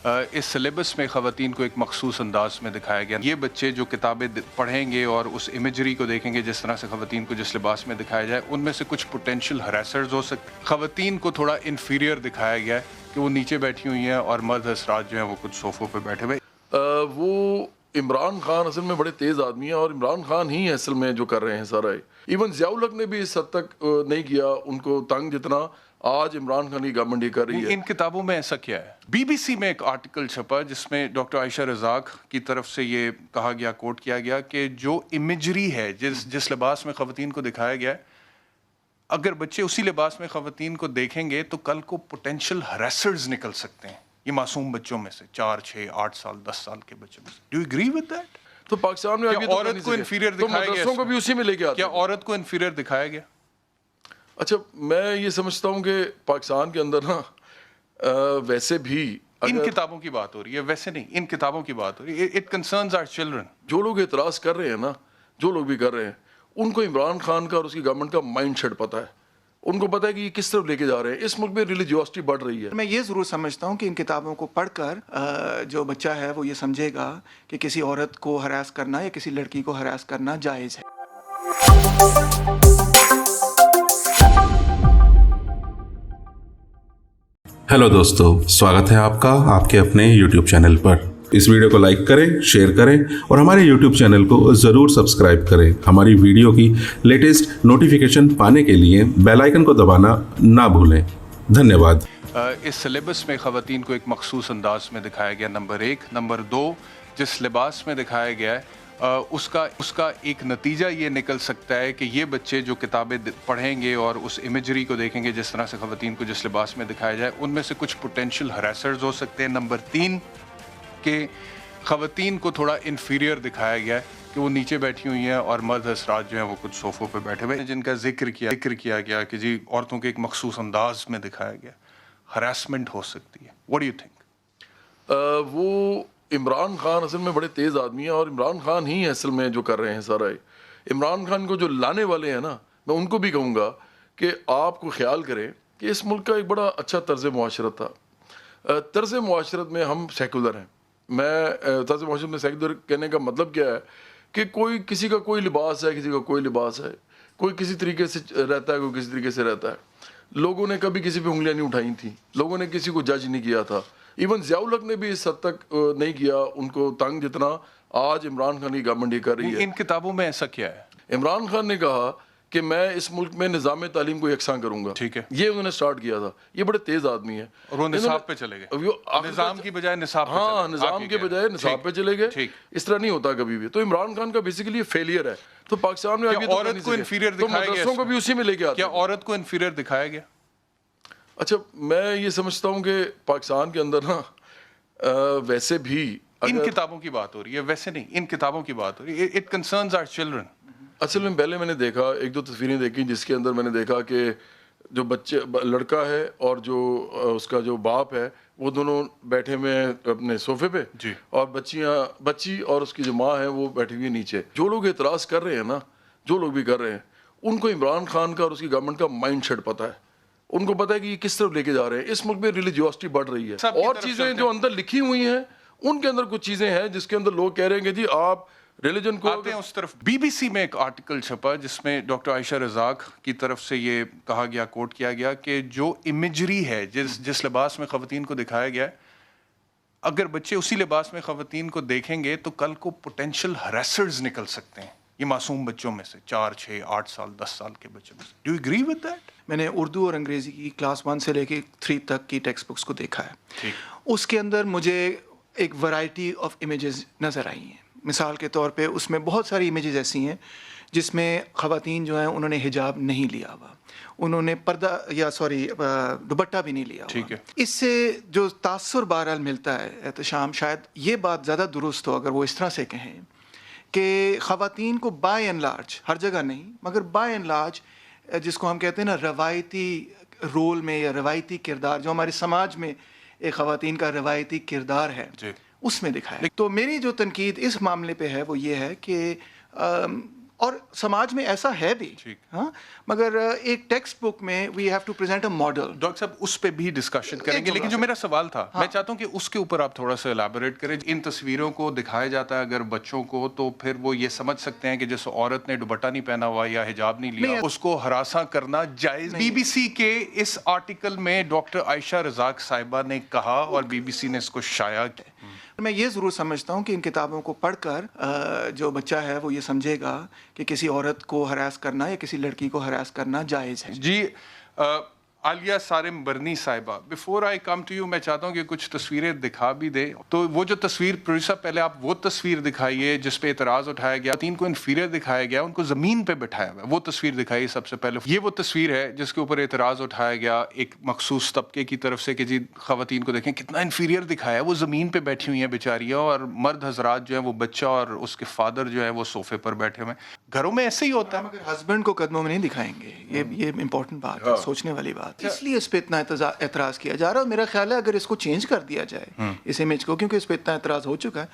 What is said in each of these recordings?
اس syllabus میں خواتین کو ایک مخصوص انداز میں دکھایا گیا. یہ بچے جو کتابیں پڑھیں گے اور اس امیجری کو دیکھیں گے جس طرح سے خواتین کو جس لباس میں دکھایا جائے, ان میں سے کچھ پوٹینشیل ہراسرز ہو سکتے. خواتین کو تھوڑا انفیریئر دکھایا گیا ہے کہ وہ نیچے بیٹھی ہوئی ہیں اور مرد حضرات جو ہیں وہ کچھ صوفوں پہ بیٹھے ہوئے. وہ عمران خان اصل میں بڑے تیز آدمی ہیں اور عمران خان ہی اصل میں جو کر رہے ہیں سارا. ایون ضیاء الحق نے بھی اس حد تک نہیں کیا ان کو تنگ جتنا آج عمران خان کی گورنمنٹ یہ کر رہی ہے. ان کتابوں میں ایسا کیا ہے؟ بی بی سی میں ایک آرٹیکل چھپا جس میں ڈاکٹر عائشہ رزاق کی طرف سے یہ کہا گیا, کوٹ کیا گیا کہ جو امیجری ہے جس لباس میں خواتین کو دکھایا گیا ہے, اگر بچے اسی لباس میں خواتین کو دیکھیں گے تو کل کو پوٹینشیل ہراسرز نکل سکتے ہیں. یہ معصوم بچوں میں سے 4, 6, 8 سال 10 سال کے بچوں میں سے. Do you agree with that? تو پاکستان میں کیا عورت کو انفیریئر دکھایا گیا؟ مدرسوں کو بھی اسی میں لے کے آتے کیا عورت کو انفیریئر دکھایا گیا؟ اچھا, میں یہ سمجھتا ہوں کہ پاکستان کے اندر نا ویسے بھی ان کتابوں کی بات ہو رہی ہے, ویسے نہیں, ان کتابوں کی بات ہو رہی ہے. It concerns our children. جو لوگ اعتراض کر رہے ہیں نا, جو لوگ بھی کر رہے ہیں, ان کو عمران خان کا اور اس کی گورنمنٹ کا مائنڈ سیٹ پتہ ہے. ان کو پتہ ہے کہ یہ کس طرف لے کے جا رہے ہیں. اس ملک میں ریلیجیوسٹی بڑھ رہی ہے. میں یہ ضرور سمجھتا ہوں کہ ان کتابوں کو پڑھ کر جو بچہ ہے وہ یہ سمجھے گا کہ کسی عورت کو ہراس کرنا یا کسی لڑکی کو ہراس کرنا جائز ہے. ہیلو دوستو, سواگت ہے آپ کا آپ کے اپنے یوٹیوب چینل پر. اس ویڈیو کو لائک کریں, شیئر کریں اور ہمارے یوٹیوب چینل کو ضرور سبسکرائب کریں. ہماری ویڈیو کی لیٹسٹ نوٹیفیکیشن پانے کے لیے بیل آئیکن کو دبانا نہ بھولیں. دھنیہ واد. اس سلیبس میں خواتین کو ایک مخصوص انداز میں دکھایا گیا, نمبر 1. نمبر 2, جس لباس میں دکھایا گیا ہے اس کا ایک نتیجہ یہ نکل سکتا ہے کہ یہ بچے جو کتابیں پڑھیں گے اور اس امیجری کو دیکھیں گے جس طرح سے خواتین کو جس لباس میں دکھایا جائے, ان میں سے کچھ پوٹینشیل ہراسرز ہو سکتے ہیں. نمبر 3, کہ خواتین کو تھوڑا انفیریئر دکھایا گیا ہے کہ وہ نیچے بیٹھی ہوئی ہیں اور مرد حضرات جو ہیں وہ کچھ صوفوں پہ بیٹھے ہوئے, جن کا ذکر کیا گیا کہ جی عورتوں کے ایک مخصوص انداز میں دکھایا گیا. ہراسمنٹ ہو سکتی ہے. What do you think? وہ عمران خان اصل میں بڑے تیز آدمی ہیں اور عمران خان ہی اصل میں جو کر رہے ہیں سارا. عمران خان کو جو لانے والے ہیں نا, میں ان کو بھی کہوں گا کہ آپ کو خیال کریں کہ اس ملک کا ایک بڑا اچھا طرز معاشرت تھا. طرز معاشرت میں ہم سیکولر ہیں. میں طرز معاشرت میں سیکولر کہنے کا مطلب کیا ہے کہ کوئی کسی کا کوئی لباس ہے, کسی کا کوئی لباس ہے, کوئی کسی طریقے سے رہتا ہے, کوئی کسی طریقے سے رہتا ہے. لوگوں نے کبھی کسی پہ انگلیاں نہیں اٹھائی تھیں, لوگوں نے کسی کو جج نہیں کیا تھا. ایون ضیاء الحق نے بھی اس حد تک نہیں کیا ان کو تنگ جتنا آج عمران خان کی گورنمنٹ یہ کر رہی ہے. ان کتابوں میں ایسا کیا ہے؟ عمران خان نے کہا کہ میں اس ملک میں نظام تعلیم کو یکساں کروں گا. ٹھیک ہے, یہ انہوں نے سٹارٹ کیا تھا. یہ بڑے تیز آدمی ہیں اور وہ نصاب پہ چلے گئے. نظام کی بجائے نصاب پہ. ہاں, نظام کے بجائے نصاب پہ چلے گئے. اس طرح نہیں ہوتا کبھی بھی. تو عمران خان کا بیسیکلی فیلئر ہے. تو پاکستان میں عورت کو انفیریئر دکھایا گیا, مدرسوں کو بھی اسی میں لے کے آتے ہیں. کیا عورت کو انفیریئر دکھایا گیا؟ اچھا, میں یہ سمجھتا ہوں کہ پاکستان کے اندر نا ویسے بھی ان کتابوں کی بات ہو رہی ہے, ویسے نہیں, ان کتابوں کی بات ہو رہی ہے. It concerns our children. اصل میں پہلے میں نے دیکھا 1-2 تصویریں دیکھی جس کے اندر میں نے دیکھا کہ جو لڑکا ہے اور جو اس کا جو باپ ہے وہ دونوں بیٹھے ہوئے ہیں اپنے صوفے پہ جی, اور بچی اور اس کی جو ماں ہے وہ بیٹھی ہوئی نیچے. جو لوگ اعتراض کر رہے ہیں نا, جو لوگ بھی کر رہے ہیں, ان کو عمران خان کا اور اس کی گورنمنٹ کا مائنڈ سیٹ پتہ ہے. ان کو پتہ ہے کہ یہ کس طرف لے کے جا رہے ہیں. اس ملک میں ریلیجیوسٹی بڑھ رہی ہے. اور چیزیں جو اندر لکھی ہوئی ہیں ان کے اندر کچھ چیزیں ہیں جس کے اندر لوگ کہہ رہے ہیں کہ جی آپ ریلیجن کو آتے ہیں اس طرف. بی بی سی میں ایک آرٹیکل چھپا جس میں ڈاکٹر عائشہ رزاق کی طرف سے یہ کہا گیا, کوٹ کیا گیا کہ جو امیجری ہے جس لباس میں خواتین کو دکھایا گیا ہے, اگر بچے اسی لباس میں خواتین کو دیکھیں گے تو کل کو پوٹینشیل ہراسرز نکل سکتے ہیں. یہ معصوم بچوں میں سے 4, 6, 8 سال 10 سال کے بچوں میں سے. Do you agree with that? میں نے اردو اور انگریزی کی کلاس 1 سے لے کے 3 تک کی ٹیکسٹ بکس کو دیکھا ہے. ٹھیک, اس کے اندر مجھے ایک ورائٹی آف امیجز نظر آئی ہیں. مثال کے طور پہ اس میں بہت ساری امیجز ایسی ہیں جس میں خواتین جو ہیں انہوں نے حجاب نہیں لیا ہوا, انہوں نے پردہ دوپٹہ بھی نہیں لیا ہوا. اس سے جو تاثر بہرحال ملتا ہے احتشام, شاید یہ بات زیادہ درست ہو اگر وہ اس طرح سے کہیں کہ خواتین کو بائی اینڈ لارج, ہر جگہ نہیں مگر بائی اینڈ لارج, جس کو ہم کہتے ہیں نا روایتی رول میں یا روایتی کردار, جو ہمارے سماج میں ایک خواتین کا روایتی کردار ہے اس میں دکھایا. تو میری جو تنقید اس معاملے پہ ہے وہ یہ ہے کہ اور سماج میں ایسا ہے بھی ہاں, مگر ایک ٹیکسٹ بک میں we have to present a model. Doctor صاحب اس پہ بھی ڈسکشن کریں گے, لیکن جو میرا سوال تھا میں چاہتا ہوں کہ اس کے اوپر آپ تھوڑا سا الیبوریٹ کریں. ان تصویروں کو دکھایا جاتا ہے اگر بچوں کو, تو پھر وہ یہ سمجھ سکتے ہیں کہ جس عورت نے دوپٹہ نہیں پہنا ہوا یا حجاب نہیں لیا اس کو ہراساں کرنا جائز. بی بی سی کے اس آرٹیکل میں ڈاکٹر عائشہ رزاق صاحبہ نے کہا اور بی بی سی نے اس کو شائع کیا. میں یہ ضرور سمجھتا ہوں کہ ان کتابوں کو پڑھ کر جو بچہ ہے وہ یہ سمجھے گا کہ کسی عورت کو ہراس کرنا یا کسی لڑکی کو ہراس کرنا جائز ہے. جی عالیہ سارم برنی صاحبہ, before I come to you میں چاہتا ہوں کہ کچھ تصویریں دکھا بھی دیں. تو وہ جو تصویر پروڈیوسر پہلے آپ وہ تصویر دکھائیے جس پہ اعتراض اٹھایا گیا, تین کو انفیریئر دکھایا گیا, ان کو زمین پہ بٹھایا ہوا, وہ تصویر دکھائیے سب سے پہلے. یہ وہ تصویر ہے جس کے اوپر اعتراض اٹھایا گیا ایک مخصوص طبقے کی طرف سے کہ جی خواتین کو دیکھیں کتنا انفیریئر دکھایا ہے, وہ زمین پہ بیٹھی ہوئی ہیں بیچاریاں, اور مرد حضرات جو ہیں وہ بچہ اور اس کے فادر جو ہے وہ صوفے پر بیٹھے ہوئے ہیں. گھروں میں ایسے ہی ہوتا ہے. مگر ہسبینڈ کو قدموں میں نہیں دکھائیں گے, یہ امپورٹنٹ بات ہے, سوچنے والی بات. اس لیے اس پہ اتنا اعتراض کیا جا رہا ہے. میرا خیال ہے اگر اس کو چینج کر دیا جائے اس امیج کو, کیونکہ اس پہ اتنا اعتراض ہو چکا ہے.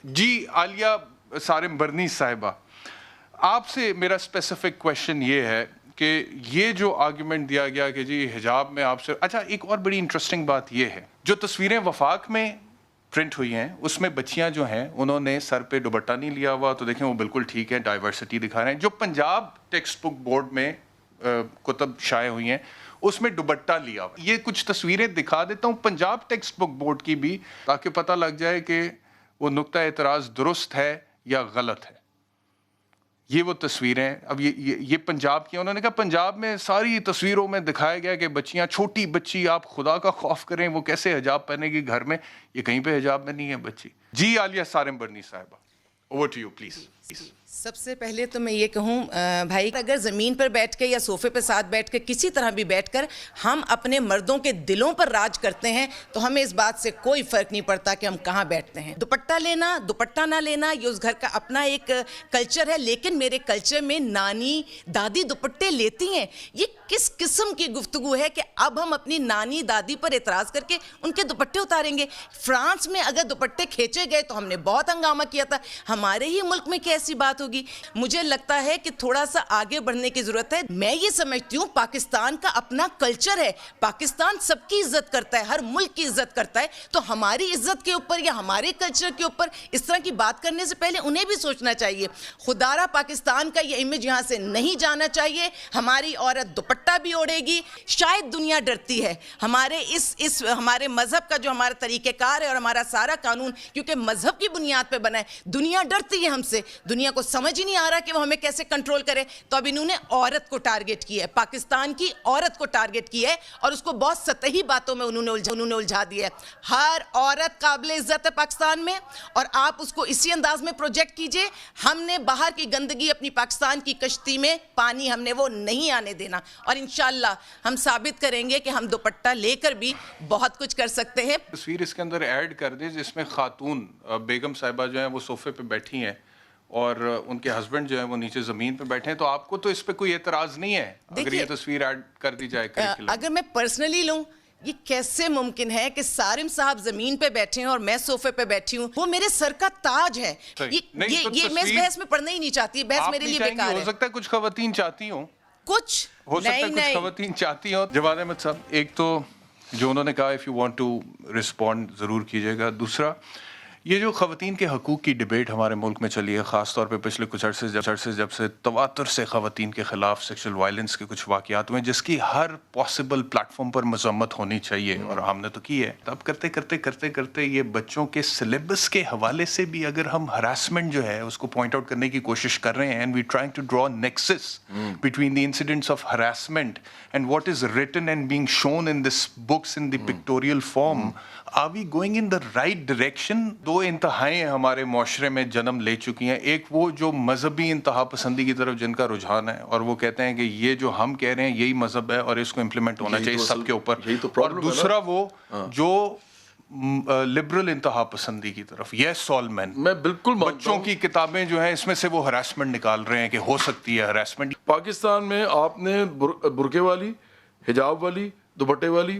جی عالیہ سارم برنی صاحبہ, آپ سے میرا اسپیسیفک کویشچن یہ ہے کہ یہ جو آرگیومنٹ دیا گیا کہ جی حجاب میں آپ سے, اچھا ایک اور بڑی انٹرسٹنگ بات یہ ہے, جو تصویریں وفاق میں پرنٹ ہوئی ہیں اس میں بچیاں جو ہیں انہوں نے سر پہ دوپٹہ نہیں لیا ہوا, تو دیکھیں وہ بالکل ٹھیک ہے, ڈائیورسٹی دکھا رہے ہیں. جو پنجاب ٹیکسٹ بک بورڈ میں کتب شائع ہوئی ہیں اس میں دوپٹہ لیا ہوا. یہ کچھ تصویریں دکھا دیتا ہوں پنجاب ٹیکسٹ بک بورڈ کی بھی, تاکہ پتہ لگ جائے کہ وہ نقطہ اعتراض درست ہے یا غلط ہے. یہ وہ تصویریں, اب یہ پنجاب کی, انہوں نے کہا پنجاب میں ساری تصویروں میں دکھایا گیا کہ بچیاں, چھوٹی بچی, آپ خدا کا خوف کریں, وہ کیسے حجاب پہنے گی گھر میں, یہ کہیں پہ حجاب میں نہیں ہے بچی. جی عالیہ سارم برنی صاحبہ, اوور ٹو یو پلیز. سب سے پہلے تو میں یہ کہوں بھائی, اگر زمین پر بیٹھ کے یا صوفے پہ ساتھ بیٹھ کے کسی طرح بھی بیٹھ کر ہم اپنے مردوں کے دلوں پر راج کرتے ہیں تو ہمیں اس بات سے کوئی فرق نہیں پڑتا کہ ہم کہاں بیٹھتے ہیں. دوپٹہ لینا, دوپٹہ نہ لینا, یہ اس گھر کا اپنا ایک کلچر ہے, لیکن میرے کلچر میں نانی دادی دوپٹے لیتی ہیں. یہ کس قسم کی گفتگو ہے کہ اب ہم اپنی نانی دادی پر اعتراض کر کے ان کے دوپٹے اتاریں گے؟ فرانس میں اگر دوپٹے کھینچے گئے تو ہم نے بہت ہنگامہ کیا تھا, ہمارے ہی ملک میں کیسی بات ہوگی؟ مجھے لگتا ہے کہ تھوڑا سا آگے بڑھنے کی ضرورت ہے. میں یہ سمجھتی ہوں پاکستان کا اپنا کلچر ہے, پاکستان سب کی عزت کرتا ہے, ہر ملک کی عزت کرتا ہے, تو ہماری عزت کے اوپر یا ہمارے کلچر کے اوپر اس طرح کی بات کرنے سے پہلے انہیں بھی سوچنا چاہیے. خدارا پاکستان کا یہ امیج یہاں سے نہیں جانا چاہیے. ہماری عورت دوپٹہ بھی اوڑھے گی, شاید دنیا ڈرتی ہے ہمارے اس ہمارے مذہب کا, جو ہمارا طریقہ کار ہے اور ہمارا سارا قانون کیونکہ مذہب کی بنیاد پہ بنا ہے, دنیا ڈرتی ہے ہم سے. دنیا کو سمجھ ہی نہیں آ رہا کہ وہ ہمیں کیسے کنٹرول کرے, تو اب انہوں نے عورت کو ٹارگٹ کیا ہے, پاکستان کی عورت کو ٹارگٹ کیا ہے, اور اس کو بہت سطحی باتوں میں انہوں نے الجھا دیا ہے. ہر عورت قابل عزت ہے پاکستان میں, اور آپ اس کو اسی انداز میں پروجیکٹ کیجئے. ہم نے باہر کی گندگی اپنی پاکستان کی کشتی میں, پانی ہم نے وہ نہیں آنے دینا, اور انشاءاللہ ہم ثابت کریں گے کہ ہم دوپٹہ لے کر بھی بہت کچھ کر سکتے ہیں. تصویر اس کے اندر ایڈ کر دیں جس میں خاتون بیگم صاحبہ جو ہیں وہ صوفے پہ بیٹھی ہیں اور ان کے ہسبینڈ جو ہیں وہ نیچے زمین پہ بیٹھے ہیں, تو آپ کو تو اس پہ کوئی اعتراض نہیں ہے اگر یہ تصویر ایڈ کر دی جائے؟ اگر میں پرسنلی لوں, یہ کیسے ممکن ہے کہ سارم صاحب زمین پہ بیٹھے ہیں اور میں صوفے پہ بیٹھی ہوں؟ وہ میرے سر کا تاج ہے. یہ میں اس بحث میں پڑھنا ہی نہیں چاہتی, بحث میرے لیے بیکار ہے. ہو سکتا ہے کچھ خواتین چاہتی ہوں, کچھ ہو سکتا ہے کچھ خواتین چاہتی ہوں. جواد احمد صاحب, ایک تو جو انہوں نے کہا if you want to respond ضرور کیجیے گا. دوسرا, یہ جو خواتین کے حقوق کی ڈیبیٹ ہمارے ملک میں چلی ہے, خاص طور پہ پچھلے کچھ عرصے جب سے تواتر سے خواتین کے خلاف سیکشل وائلنس کے کچھ واقعات ہوئے جس کی ہر پاسبل پلیٹ فارم پر مذمت ہونی چاہیے, اور ہم نے تو کی ہے. تب کرتے یہ بچوں کے سلیبس کے حوالے سے بھی اگر ہم ہراسمنٹ جو ہے اس کو پوائنٹ آؤٹ کرنے کی کوشش کر رہے ہیں, and we trying to draw nexus between the incidents of harassment and what is written and being shown in this books in the pictorial form, are we going in the right direction? دو انتہائیں ہمارے معاشرے میں جنم لے چکی ہیں. ایک وہ جو مذہبی انتہا پسندی کی طرف جن کا رجحان ہے, اور وہ کہتے ہیں کہ یہ جو ہم کہہ رہے ہیں یہی مذہب ہے اور اس کو امپلیمنٹ ہونا چاہیے سب کے اوپر, اور دوسرا وہ جو لبرل انتہا پسندی کی طرف. یس آل مین, میں بالکل بچوں کی کتابیں جو ہیں اس میں سے وہ ہراسمنٹ نکال رہے ہیں کہ ہو سکتی ہے ہراسمنٹ. پاکستان میں آپ نے برقعے والی, حجاب والی, دوپٹے والی